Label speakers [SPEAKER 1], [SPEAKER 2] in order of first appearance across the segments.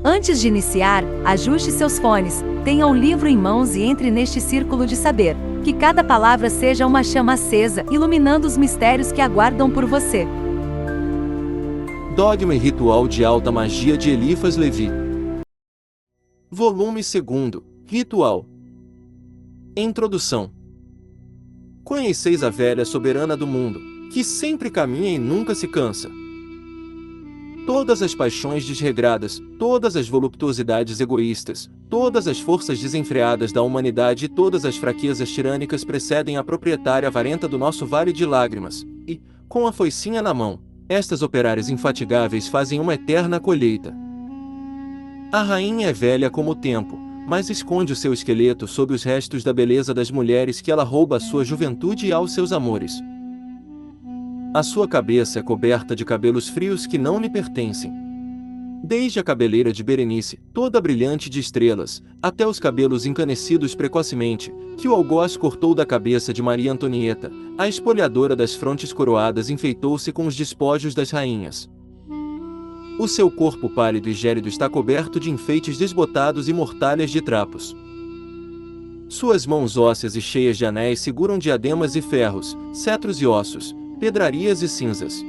[SPEAKER 1] Antes de iniciar, ajuste seus fones, tenha um livro em mãos e entre neste círculo de saber. Que cada palavra seja uma chama acesa, iluminando os mistérios que aguardam por você.
[SPEAKER 2] Dogma e Ritual de Alta Magia de Eliphas Levi. Volume 2. Ritual. Introdução. Conheceis a velha soberana do mundo, que sempre caminha e nunca se cansa. Todas as paixões desregradas, todas as voluptuosidades egoístas, todas as forças desenfreadas da humanidade e todas as fraquezas tirânicas precedem a proprietária avarenta do nosso vale de lágrimas, e, com a foicinha na mão, estas operárias infatigáveis fazem uma eterna colheita. A rainha é velha como o tempo, mas esconde o seu esqueleto sob os restos da beleza das mulheres que ela rouba à sua juventude e aos seus amores. A sua cabeça é coberta de cabelos frios que não lhe pertencem. Desde a cabeleira de Berenice, toda brilhante de estrelas, até os cabelos encanecidos precocemente, que o algoz cortou da cabeça de Maria Antonieta, a espoliadora das frontes coroadas enfeitou-se com os despojos das rainhas. O seu corpo pálido e gélido está coberto de enfeites desbotados e mortalhas de trapos. Suas mãos ósseas e cheias de anéis seguram diademas e ferros, cetros e ossos, pedrarias e cinzas.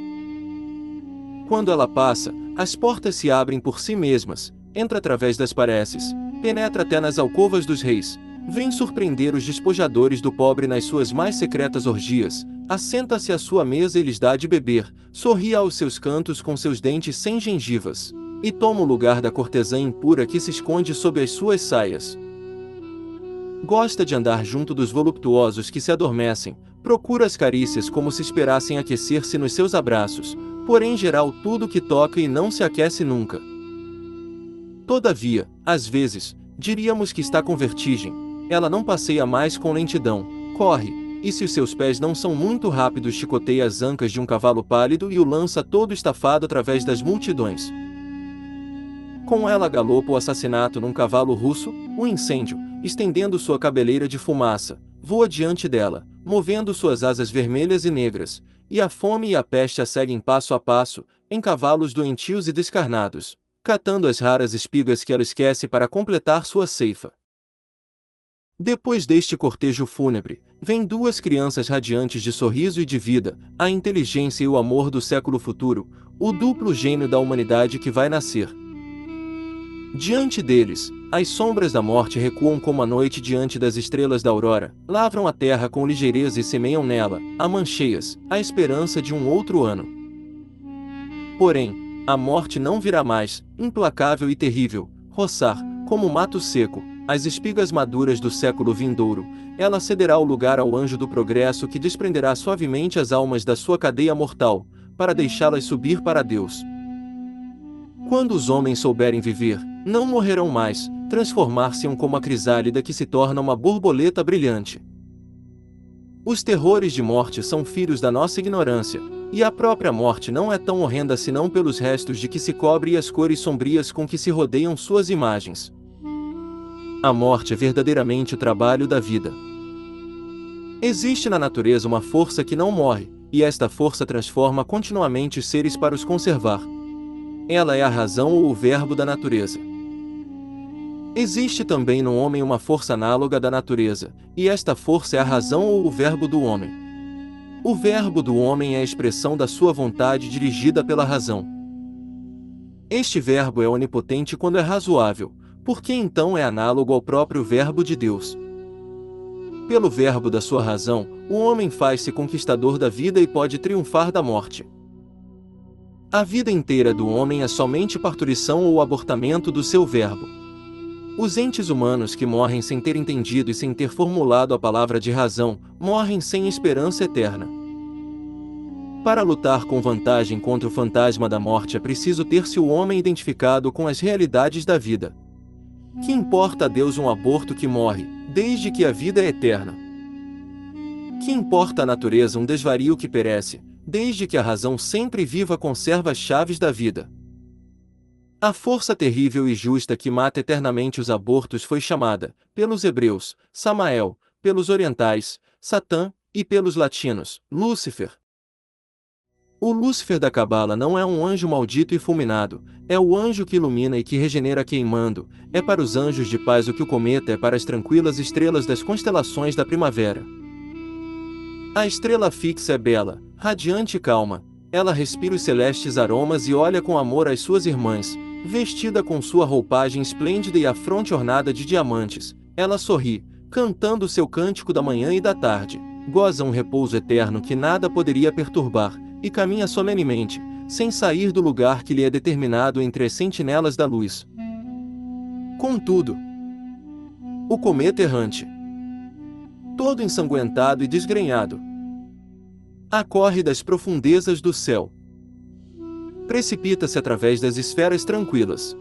[SPEAKER 2] Quando ela passa, as portas se abrem por si mesmas, entra através das paredes, penetra até nas alcovas dos reis, vem surpreender os despojadores do pobre nas suas mais secretas orgias, assenta-se à sua mesa e lhes dá de beber, sorri aos seus cantos com seus dentes sem gengivas, e toma o lugar da cortesã impura que se esconde sob as suas saias. Gosta de andar junto dos voluptuosos que se adormecem, procura as carícias como se esperassem aquecer-se nos seus abraços, porém em geral tudo que toca e não se aquece nunca. Todavia, às vezes, diríamos que está com vertigem, ela não passeia mais com lentidão, corre, e se os seus pés não são muito rápidos chicoteia as ancas de um cavalo pálido e o lança todo estafado através das multidões. Com ela galopa o assassinato num cavalo russo, o incêndio, estendendo sua cabeleira de fumaça, voa diante dela, movendo suas asas vermelhas e negras, e a fome e a peste a seguem passo a passo, em cavalos doentios e descarnados, catando as raras espigas que ela esquece para completar sua ceifa. Depois deste cortejo fúnebre, vêm duas crianças radiantes de sorriso e de vida, a inteligência e o amor do século futuro, o duplo gênio da humanidade que vai nascer. Diante deles, as sombras da morte recuam como a noite diante das estrelas da aurora, lavram a terra com ligeireza e semeiam nela, a mancheias, a esperança de um outro ano. Porém, a morte não virá mais, implacável e terrível, roçar, como mato seco, as espigas maduras do século vindouro, ela cederá o lugar ao anjo do progresso que desprenderá suavemente as almas da sua cadeia mortal, para deixá-las subir para Deus. Quando os homens souberem viver, não morrerão mais, transformar-se-ão como a crisálida que se torna uma borboleta brilhante. Os terrores de morte são filhos da nossa ignorância, e a própria morte não é tão horrenda senão pelos restos de que se cobre e as cores sombrias com que se rodeiam suas imagens. A morte é verdadeiramente o trabalho da vida. Existe na natureza uma força que não morre, e esta força transforma continuamente os seres para os conservar. Ela é a razão ou o verbo da natureza. Existe também no homem uma força análoga da natureza, e esta força é a razão ou o verbo do homem. O verbo do homem é a expressão da sua vontade dirigida pela razão. Este verbo é onipotente quando é razoável, porque então é análogo ao próprio verbo de Deus. Pelo verbo da sua razão, o homem faz-se conquistador da vida e pode triunfar da morte. A vida inteira do homem é somente parturição ou abortamento do seu verbo. Os entes humanos que morrem sem ter entendido e sem ter formulado a palavra de razão, morrem sem esperança eterna. Para lutar com vantagem contra o fantasma da morte é preciso ter-se o homem identificado com as realidades da vida. Que importa a Deus um aborto que morre, desde que a vida é eterna? Que importa a natureza um desvario que perece, desde que a razão sempre viva conserva as chaves da vida? A força terrível e justa que mata eternamente os abortos foi chamada, pelos hebreus, Samael, pelos orientais, Satã, e pelos latinos, Lúcifer. O Lúcifer da Cabala não é um anjo maldito e fulminado, é o anjo que ilumina e que regenera queimando, é para os anjos de paz o que o cometa é para as tranquilas estrelas das constelações da primavera. A estrela fixa é bela, radiante e calma, ela respira os celestes aromas e olha com amor às suas irmãs, vestida com sua roupagem esplêndida e a fronte ornada de diamantes, ela sorri, cantando seu cântico da manhã e da tarde, goza um repouso eterno que nada poderia perturbar, e caminha solenemente, sem sair do lugar que lhe é determinado entre as sentinelas da luz. Contudo, o cometa errante, todo ensanguentado e desgrenhado, acorre das profundezas do céu, precipita-se através das esferas tranquilas.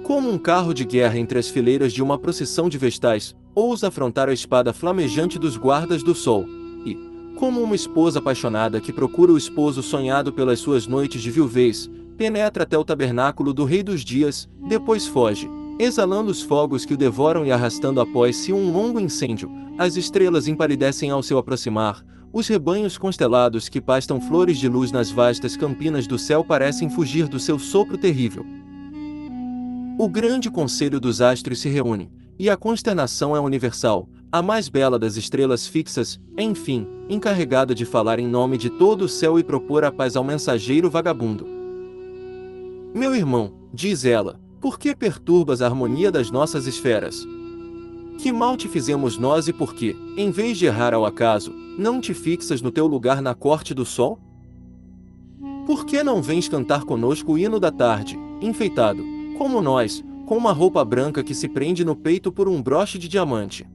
[SPEAKER 2] Como um carro de guerra entre as fileiras de uma procissão de vestais, ousa afrontar a espada flamejante dos guardas do sol, e, como uma esposa apaixonada que procura o esposo sonhado pelas suas noites de viuvez, penetra até o tabernáculo do Rei dos Dias, depois foge, exalando os fogos que o devoram e arrastando após si um longo incêndio, as estrelas empalidecem ao seu aproximar, os rebanhos constelados que pastam flores de luz nas vastas campinas do céu parecem fugir do seu sopro terrível. O grande conselho dos astros se reúne, e a consternação é universal, a mais bela das estrelas fixas, enfim, encarregada de falar em nome de todo o céu e propor a paz ao mensageiro vagabundo. Meu irmão, diz ela, por que perturbas a harmonia das nossas esferas? Que mal te fizemos nós e por que, em vez de errar ao acaso, não te fixas no teu lugar na corte do sol? Por que não vens cantar conosco o hino da tarde, enfeitado, como nós, com uma roupa branca que se prende no peito por um broche de diamante?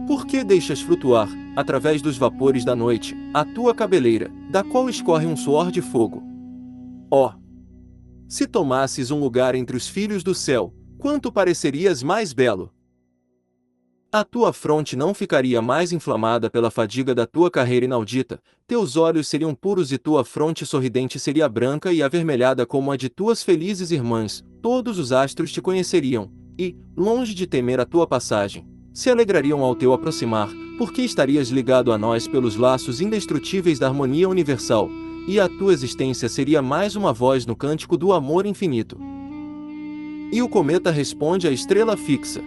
[SPEAKER 2] Por que deixas flutuar, através dos vapores da noite, a tua cabeleira, da qual escorre um suor de fogo? Oh! Se tomasses um lugar entre os filhos do céu, quanto parecerias mais belo! A tua fronte não ficaria mais inflamada pela fadiga da tua carreira inaudita, teus olhos seriam puros e tua fronte sorridente seria branca e avermelhada como a de tuas felizes irmãs, todos os astros te conheceriam, e, longe de temer a tua passagem, se alegrariam ao teu aproximar, porque estarias ligado a nós pelos laços indestrutíveis da harmonia universal, e a tua existência seria mais uma voz no cântico do amor infinito. E o cometa responde à estrela fixa: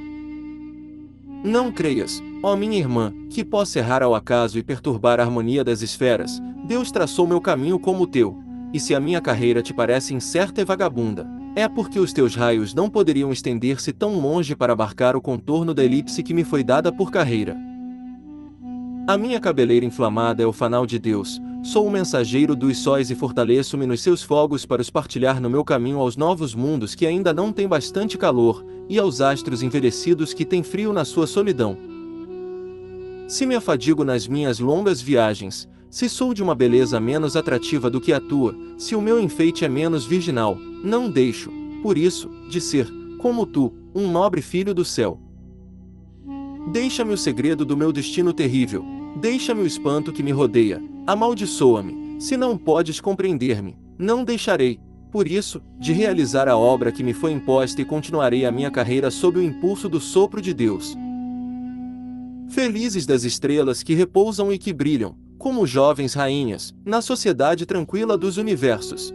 [SPEAKER 2] não creias, ó minha irmã, que possa errar ao acaso e perturbar a harmonia das esferas. Deus traçou meu caminho como o teu, e se a minha carreira te parece incerta e vagabunda, é porque os teus raios não poderiam estender-se tão longe para abarcar o contorno da elipse que me foi dada por carreira. A minha cabeleira inflamada é o fanal de Deus, sou o mensageiro dos sóis e fortaleço-me nos seus fogos para os partilhar no meu caminho aos novos mundos que ainda não têm bastante calor, e aos astros envelhecidos que têm frio na sua solidão. Se me afadigo nas minhas longas viagens, se sou de uma beleza menos atrativa do que a tua, se o meu enfeite é menos virginal, não deixo, por isso, de ser, como tu, um nobre filho do céu. Deixa-me o segredo do meu destino terrível, deixa-me o espanto que me rodeia, amaldiçoa-me, se não podes compreender-me, não deixarei, por isso, de realizar a obra que me foi imposta e continuarei a minha carreira sob o impulso do sopro de Deus. Felizes das estrelas que repousam e que brilham, como jovens rainhas, na sociedade tranquila dos universos.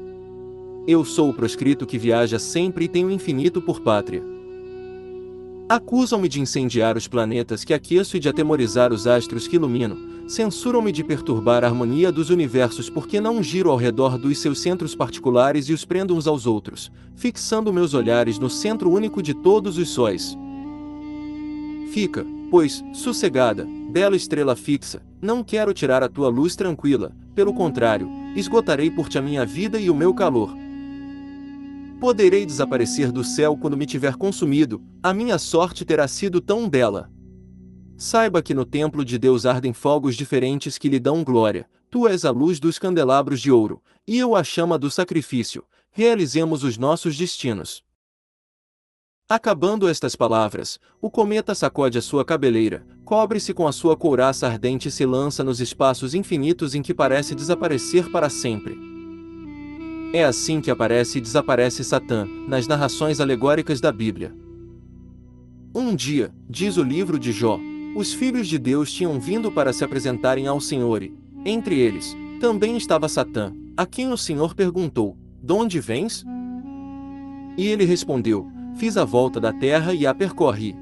[SPEAKER 2] Eu sou o proscrito que viaja sempre e tem o infinito por pátria. Acusam-me de incendiar os planetas que aqueço e de atemorizar os astros que ilumino, censuram-me de perturbar a harmonia dos universos porque não giro ao redor dos seus centros particulares e os prendo uns aos outros, fixando meus olhares no centro único de todos os sóis. Fica, pois, sossegada, bela estrela fixa, não quero tirar a tua luz tranquila, pelo contrário, esgotarei por ti a minha vida e o meu calor. Poderei desaparecer do céu quando me tiver consumido, a minha sorte terá sido tão bela. Saiba que no templo de Deus ardem fogos diferentes que lhe dão glória, tu és a luz dos candelabros de ouro, e eu a chama do sacrifício, realizemos os nossos destinos. Acabando estas palavras, o cometa sacode a sua cabeleira, cobre-se com a sua couraça ardente e se lança nos espaços infinitos em que parece desaparecer para sempre. É assim que aparece e desaparece Satã, nas narrações alegóricas da Bíblia. Um dia, diz o livro de Jó, os filhos de Deus tinham vindo para se apresentarem ao Senhor e, entre eles, Também estava Satã, a quem o Senhor perguntou: "Donde vens?" E ele respondeu: "Fiz a volta da terra e a percorri."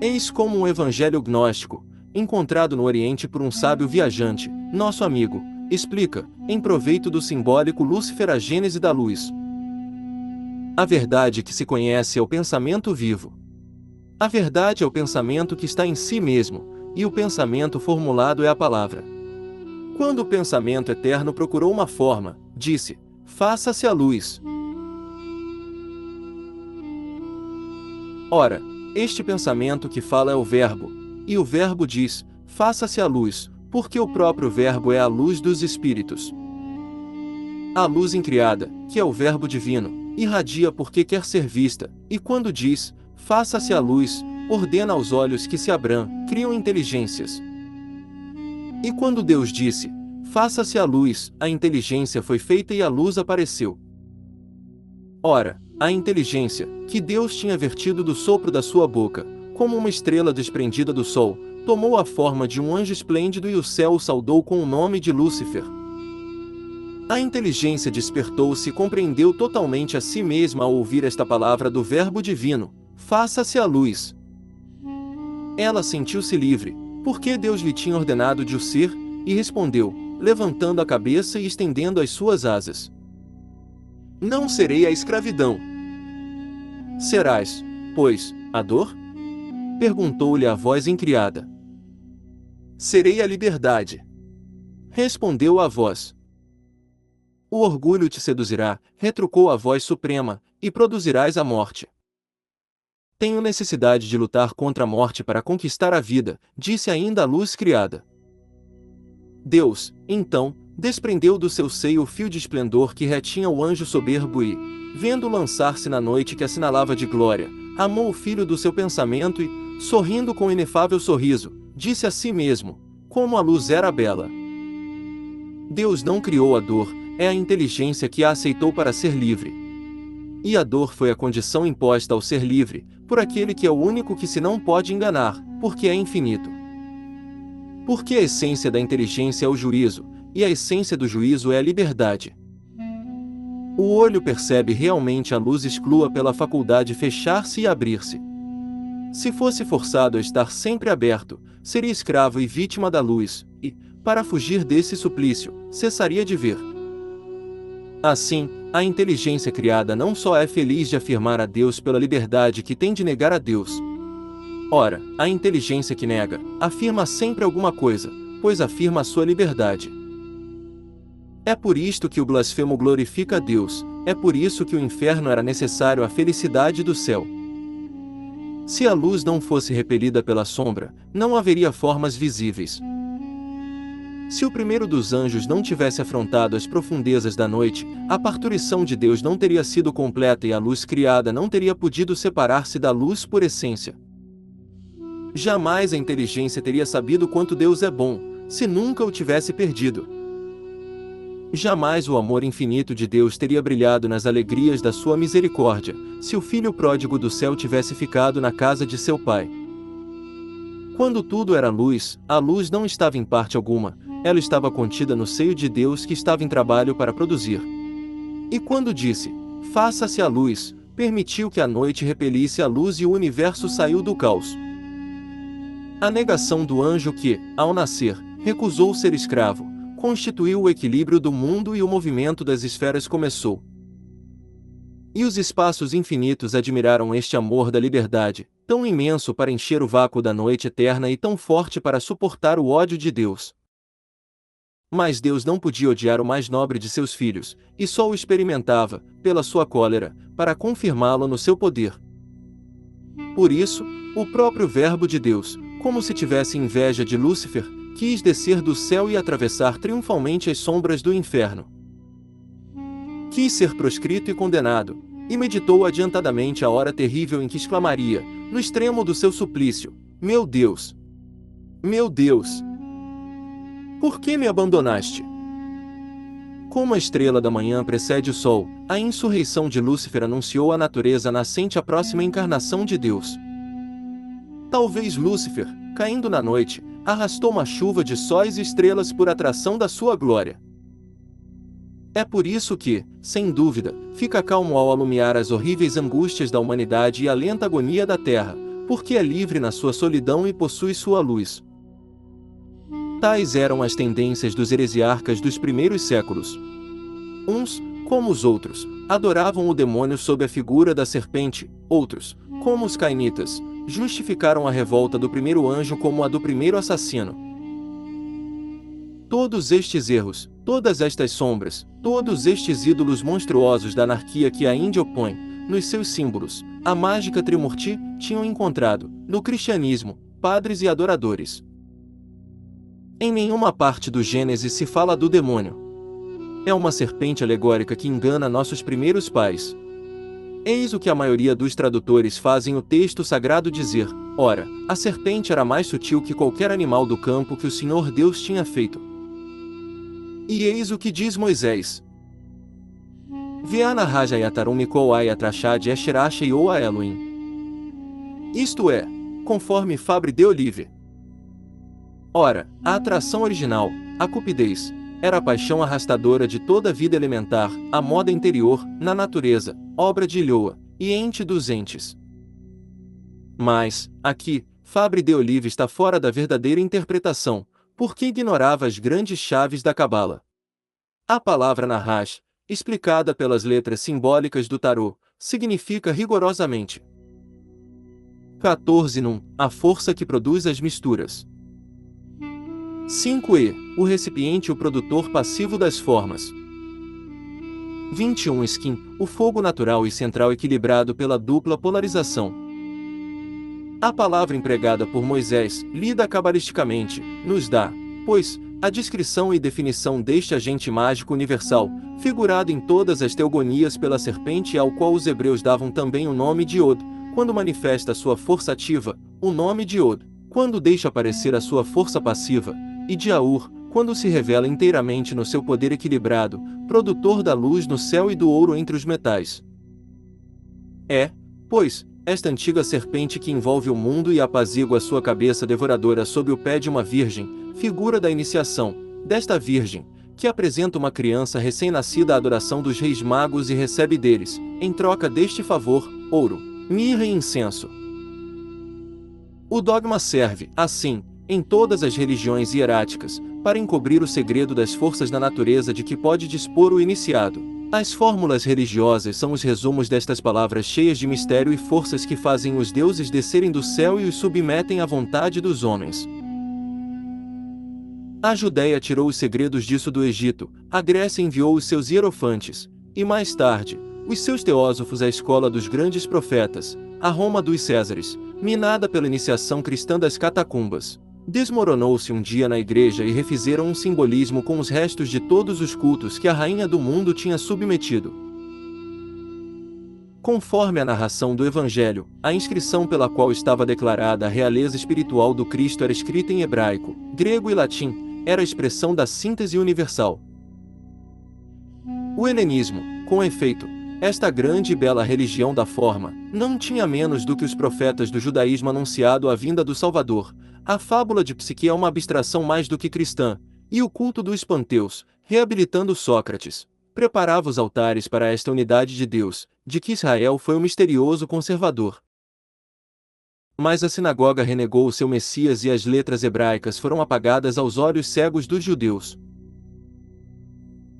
[SPEAKER 2] Eis como um evangelho gnóstico, encontrado no Oriente por um sábio viajante, nosso amigo, explica, em proveito do simbólico Lúcifer, a gênese da luz. A verdade que se conhece é o pensamento vivo. A verdade é o pensamento que está em si mesmo, e o pensamento formulado é a palavra. Quando o pensamento eterno procurou uma forma, disse: "Faça-se a luz." Ora, este pensamento que fala é o Verbo, e o Verbo diz: "Faça-se a luz", porque o próprio Verbo é a luz dos Espíritos. A luz incriada, que é o Verbo divino, irradia porque quer ser vista, e quando diz: "Faça-se a luz", ordena aos olhos que se abram, criam inteligências. E quando Deus disse: "Faça-se a luz", a inteligência foi feita e a luz apareceu. Ora, a inteligência, que Deus tinha vertido do sopro da sua boca, como uma estrela desprendida do sol, tomou a forma de um anjo esplêndido e o céu o saudou com o nome de Lúcifer. A inteligência despertou-se e compreendeu totalmente a si mesma ao ouvir esta palavra do Verbo divino: "Faça-se a luz." Ela sentiu-se livre, porque Deus lhe tinha ordenado de o ser, e respondeu, levantando a cabeça e estendendo as suas asas: "Não serei a escravidão." "Serás, pois, a dor?" perguntou-lhe a voz incriada. "Serei a liberdade." Respondeu a voz. "O orgulho te seduzirá", retrucou a voz suprema, "e produzirás a morte." "Tenho necessidade de lutar contra a morte para conquistar a vida", disse ainda a luz criada. Deus, então, desprendeu do seu seio o fio de esplendor que retinha o anjo soberbo e, vendo lançar-se na noite que assinalava de glória, amou o filho do seu pensamento e, sorrindo com inefável sorriso, disse a si mesmo: "Como a luz era bela." Deus não criou a dor, é a inteligência que a aceitou para ser livre. E a dor foi a condição imposta ao ser livre, por aquele que é o único que se não pode enganar, porque é infinito. Porque a essência da inteligência é o juízo, e a essência do juízo é a liberdade. O olho percebe realmente a luz exclua pela faculdade fechar-se e abrir-se. Se fosse forçado a estar sempre aberto, seria escravo e vítima da luz, e, para fugir desse suplício, cessaria de ver. Assim, a inteligência criada não só é feliz de afirmar a Deus pela liberdade que tem de negar a Deus. Ora, a inteligência que nega, afirma sempre alguma coisa, pois afirma a sua liberdade. É por isto que o blasfemo glorifica a Deus, é por isso que o inferno era necessário à felicidade do céu. Se a luz não fosse repelida pela sombra, não haveria formas visíveis. Se o primeiro dos anjos não tivesse afrontado as profundezas da noite, a parturição de Deus não teria sido completa e a luz criada não teria podido separar-se da luz por essência. Jamais a inteligência teria sabido quanto Deus é bom, se nunca o tivesse perdido. Jamais o amor infinito de Deus teria brilhado nas alegrias da sua misericórdia, se o filho pródigo do céu tivesse ficado na casa de seu pai. Quando tudo era luz, a luz não estava em parte alguma, ela estava contida no seio de Deus que estava em trabalho para produzir. E quando disse: "Faça-se a luz", permitiu que a noite repelisse a luz e o universo saiu do caos. A negação do anjo que, ao nascer, recusou ser escravo, constituiu o equilíbrio do mundo e o movimento das esferas começou. E os espaços infinitos admiraram este amor da liberdade, tão imenso para encher o vácuo da noite eterna e tão forte para suportar o ódio de Deus. Mas Deus não podia odiar o mais nobre de seus filhos, e só o experimentava, pela sua cólera, para confirmá-lo no seu poder. Por isso, o próprio Verbo de Deus, como se tivesse inveja de Lúcifer, quis descer do céu e atravessar triunfalmente as sombras do inferno. Quis ser proscrito e condenado, e meditou adiantadamente a hora terrível em que exclamaria, no extremo do seu suplício: "Meu Deus! Meu Deus! Por que me abandonaste?" Como a estrela da manhã precede o sol, a insurreição de Lúcifer anunciou à natureza nascente a próxima encarnação de Deus. Talvez Lúcifer, caindo na noite, arrastou uma chuva de sóis e estrelas por atração da sua glória. É por isso que, sem dúvida, fica calmo ao alumiar as horríveis angústias da humanidade e a lenta agonia da terra, porque é livre na sua solidão e possui sua luz. Tais eram as tendências dos heresiarcas dos primeiros séculos. Uns, como os outros, adoravam o demônio sob a figura da serpente, outros, como os cainitas, justificaram a revolta do primeiro anjo como a do primeiro assassino. Todos estes erros, todas estas sombras, todos estes ídolos monstruosos da anarquia que a Índia opõe, nos seus símbolos, a mágica Trimurti, tinham encontrado, no cristianismo, padres e adoradores. Em nenhuma parte do Gênesis se fala do demônio. É uma serpente alegórica que engana nossos primeiros pais. Eis o que a maioria dos tradutores fazem o texto sagrado dizer: ora, a serpente era mais sutil que qualquer animal do campo que o Senhor Deus tinha feito. E eis o que diz Moisés: Veana Raja Yatarum Mikol Ayatrachad Esherachei ou a Elohim. Isto é, conforme Fabre de Olive. Ora, a atração original, a cupidez, era a paixão arrastadora de toda a vida elementar, a moda interior, na natureza, obra de Ilhoa, e ente dos entes. Mas, aqui, Fabre de Olive está fora da verdadeira interpretação, porque ignorava as grandes chaves da Cabala. A palavra Nahash, explicada pelas letras simbólicas do tarô, significa rigorosamente 14 Num, a força que produz as misturas. 5 o recipiente, o produtor passivo das formas. 21 Skin, o fogo natural e central equilibrado pela dupla polarização. A palavra empregada por Moisés, lida cabalisticamente, nos dá, pois, a descrição e definição deste agente mágico universal, figurado em todas as teogonias pela serpente, ao qual os hebreus davam também o nome de Od, quando manifesta sua força ativa, o nome de Od, quando deixa aparecer a sua força passiva, e de Aur, quando se revela inteiramente no seu poder equilibrado, produtor da luz no céu e do ouro entre os metais. É, pois, esta antiga serpente que envolve o mundo e apazigua a sua cabeça devoradora sob o pé de uma virgem, figura da iniciação, desta virgem, que apresenta uma criança recém-nascida à adoração dos reis magos e recebe deles, em troca deste favor, ouro, mirra e incenso. O dogma serve, assim, em todas as religiões hieráticas, para encobrir o segredo das forças da natureza de que pode dispor o iniciado. As fórmulas religiosas são os resumos destas palavras cheias de mistério e forças que fazem os deuses descerem do céu e os submetem à vontade dos homens. A Judéia tirou os segredos disso do Egito, a Grécia enviou os seus hierofantes, e mais tarde, os seus teósofos à escola dos grandes profetas, a Roma dos Césares, minada pela iniciação cristã das catacumbas. Desmoronou-se um dia na igreja e refizeram um simbolismo com os restos de todos os cultos que a rainha do mundo tinha submetido. Conforme a narração do Evangelho, a inscrição pela qual estava declarada a realeza espiritual do Cristo era escrita em hebraico, grego e latim, era a expressão da síntese universal. O helenismo, com efeito, esta grande e bela religião da forma, não tinha menos do que os profetas do judaísmo anunciado a vinda do Salvador. A fábula de Psique é uma abstração mais do que cristã, e o culto dos panteus, reabilitando Sócrates, preparava os altares para esta unidade de Deus, de que Israel foi o misterioso conservador. Mas a sinagoga renegou o seu Messias e as letras hebraicas foram apagadas aos olhos cegos dos judeus.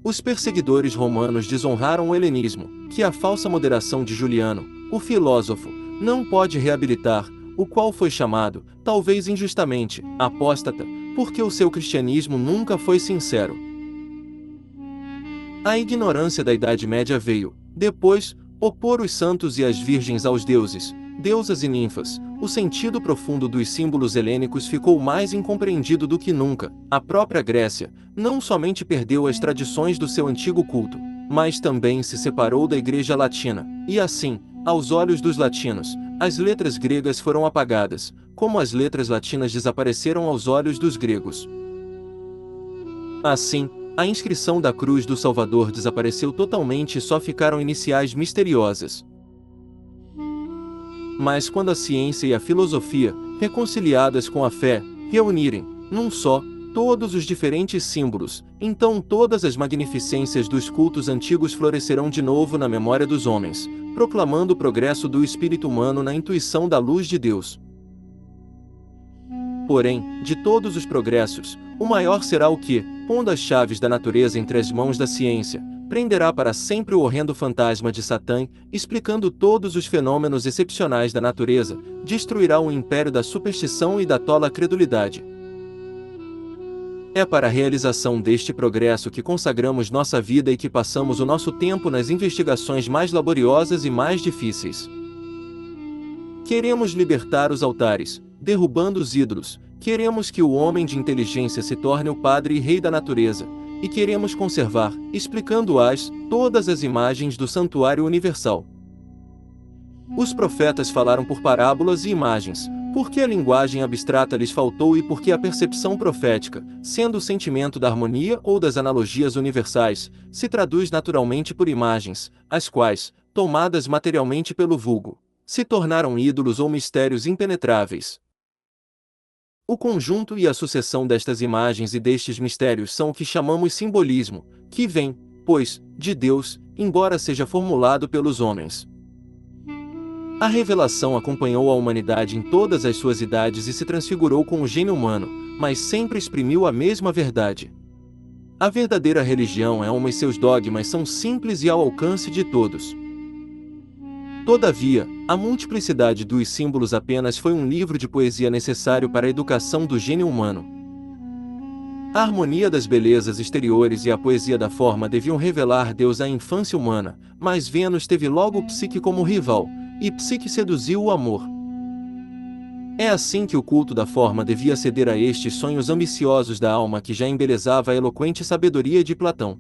[SPEAKER 2] Os perseguidores romanos desonraram o helenismo, que a falsa moderação de Juliano, o filósofo, não pode reabilitar, o qual foi chamado, talvez injustamente, apóstata, porque o seu cristianismo nunca foi sincero. A ignorância da Idade Média veio, depois, opor os santos e as virgens aos deuses, deusas e ninfas. O sentido profundo dos símbolos helênicos ficou mais incompreendido do que nunca. A própria Grécia não somente perdeu as tradições do seu antigo culto, mas também se separou da Igreja Latina, e assim, aos olhos dos latinos, as letras gregas foram apagadas, como as letras latinas desapareceram aos olhos dos gregos. Assim, a inscrição da cruz do Salvador desapareceu totalmente e só ficaram iniciais misteriosas. Mas quando a ciência e a filosofia, reconciliadas com a fé, reunirem, num só, todos os diferentes símbolos, então todas as magnificências dos cultos antigos florescerão de novo na memória dos homens, proclamando o progresso do espírito humano na intuição da luz de Deus. Porém, de todos os progressos, o maior será o que, pondo as chaves da natureza entre as mãos da ciência, prenderá para sempre o horrendo fantasma de Satã, explicando todos os fenômenos excepcionais da natureza, destruirá o império da superstição e da tola credulidade. É para a realização deste progresso que consagramos nossa vida e que passamos o nosso tempo nas investigações mais laboriosas e mais difíceis. Queremos libertar os altares, derrubando os ídolos, queremos que o homem de inteligência se torne o padre e rei da natureza, e queremos conservar, explicando-as, todas as imagens do santuário universal. Os profetas falaram por parábolas e imagens, porque a linguagem abstrata lhes faltou e porque a percepção profética, sendo o sentimento da harmonia ou das analogias universais, se traduz naturalmente por imagens, as quais, tomadas materialmente pelo vulgo, se tornaram ídolos ou mistérios impenetráveis. O conjunto e a sucessão destas imagens e destes mistérios são o que chamamos simbolismo, que vem, pois, de Deus, embora seja formulado pelos homens. A revelação acompanhou a humanidade em todas as suas idades e se transfigurou com o gênio humano, mas sempre exprimiu a mesma verdade. A verdadeira religião é uma e seus dogmas são simples e ao alcance de todos. Todavia, a multiplicidade dos símbolos apenas foi um livro de poesia necessário para a educação do gênio humano. A harmonia das belezas exteriores e a poesia da forma deviam revelar Deus à infância humana, mas Vênus teve logo Psique como rival, e Psique seduziu o amor. É assim que o culto da forma devia ceder a estes sonhos ambiciosos da alma que já embelezava a eloquente sabedoria de Platão.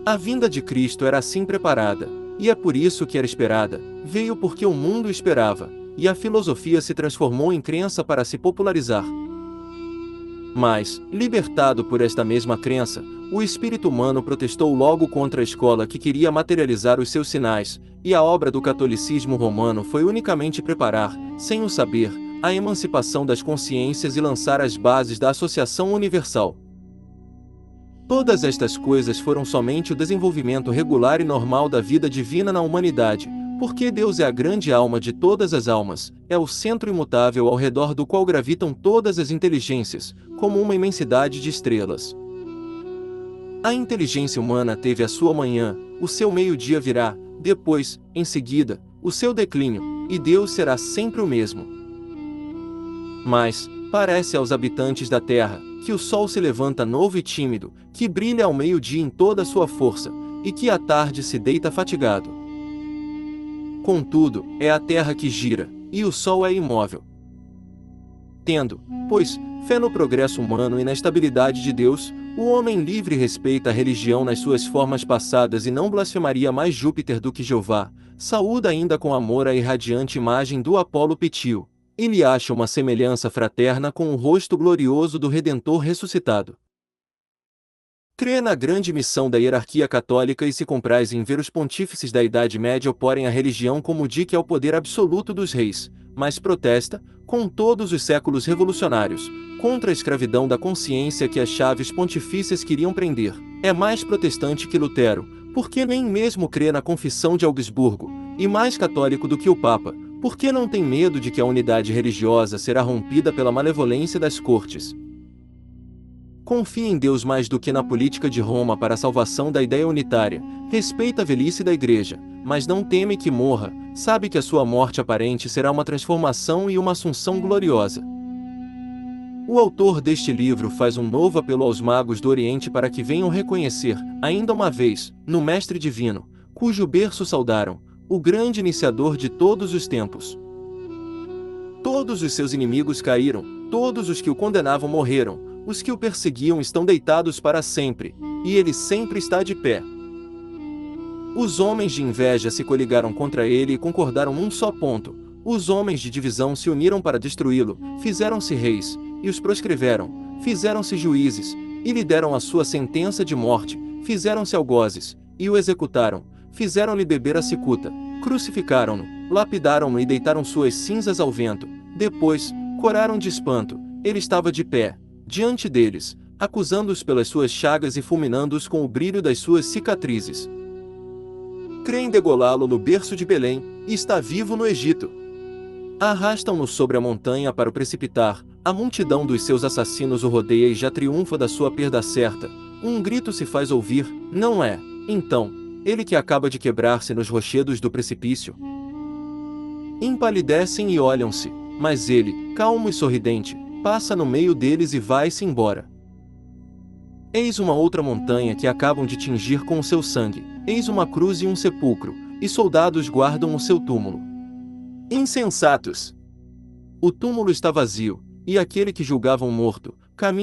[SPEAKER 2] A vinda de Cristo era assim preparada, e é por isso que era esperada, veio porque o mundo esperava, e a filosofia se transformou em crença para se popularizar. Mas, libertado por esta mesma crença, o espírito humano protestou logo contra a escola que queria materializar os seus sinais, e a obra do catolicismo romano foi unicamente preparar, sem o saber, a emancipação das consciências e lançar as bases da associação universal. Todas estas coisas foram somente o desenvolvimento regular e normal da vida divina na humanidade, porque Deus é a grande alma de todas as almas, é o centro imutável ao redor do qual gravitam todas as inteligências, como uma imensidade de estrelas. A inteligência humana teve a sua manhã, o seu meio-dia virá, depois, em seguida, o seu declínio, e Deus será sempre o mesmo. Mas, parece aos habitantes da terra, que o sol se levanta novo e tímido, que brilha ao meio-dia em toda a sua força, e que à tarde se deita fatigado. Contudo, é a terra que gira, e o sol é imóvel. Tendo, pois, fé no progresso humano e na estabilidade de Deus, o homem livre respeita a religião nas suas formas passadas e não blasfemaria mais Júpiter do que Jeová, saúda ainda com amor a irradiante imagem do Apolo Pitio. Ele acha uma semelhança fraterna com o rosto glorioso do Redentor ressuscitado. Crê na grande missão da hierarquia católica e se compraz em ver os pontífices da Idade Média oporem a religião como dique ao poder absoluto dos reis, mas protesta, com todos os séculos revolucionários, contra a escravidão da consciência que as chaves pontifícias queriam prender. É mais protestante que Lutero, porque nem mesmo crê na Confissão de Augsburgo, e mais católico do que o Papa, porque não tem medo de que a unidade religiosa será rompida pela malevolência das cortes. Confia em Deus mais do que na política de Roma para a salvação da ideia unitária, respeita a velhice da Igreja, mas não teme que morra, sabe que a sua morte aparente será uma transformação e uma assunção gloriosa. O autor deste livro faz um novo apelo aos magos do Oriente para que venham reconhecer, ainda uma vez, no Mestre Divino, cujo berço saudaram, o grande iniciador de todos os tempos. Todos os seus inimigos caíram, todos os que o condenavam morreram, os que o perseguiam estão deitados para sempre, e ele sempre está de pé. Os homens de inveja se coligaram contra ele e concordaram num só ponto. Os homens de divisão se uniram para destruí-lo, fizeram-se reis, e os proscreveram, fizeram-se juízes, e lhe deram a sua sentença de morte, fizeram-se algozes, e o executaram, fizeram-lhe beber a cicuta, crucificaram-no, lapidaram-no e deitaram suas cinzas ao vento, depois, coraram de espanto, ele estava de pé, diante deles, acusando-os pelas suas chagas e fulminando-os com o brilho das suas cicatrizes. Creem degolá-lo no berço de Belém, e está vivo no Egito. Arrastam-no sobre a montanha para o precipitar, a multidão dos seus assassinos o rodeia e já triunfa da sua perda certa. Um grito se faz ouvir, não é, então, ele que acaba de quebrar-se nos rochedos do precipício. Empalidecem e olham-se, mas ele, calmo e sorridente, passa no meio deles e vai-se embora. Eis uma outra montanha que acabam de tingir com o seu sangue, eis uma cruz e um sepulcro, e soldados guardam o seu túmulo. Insensatos! O túmulo está vazio, e aquele que julgavam morto, caminha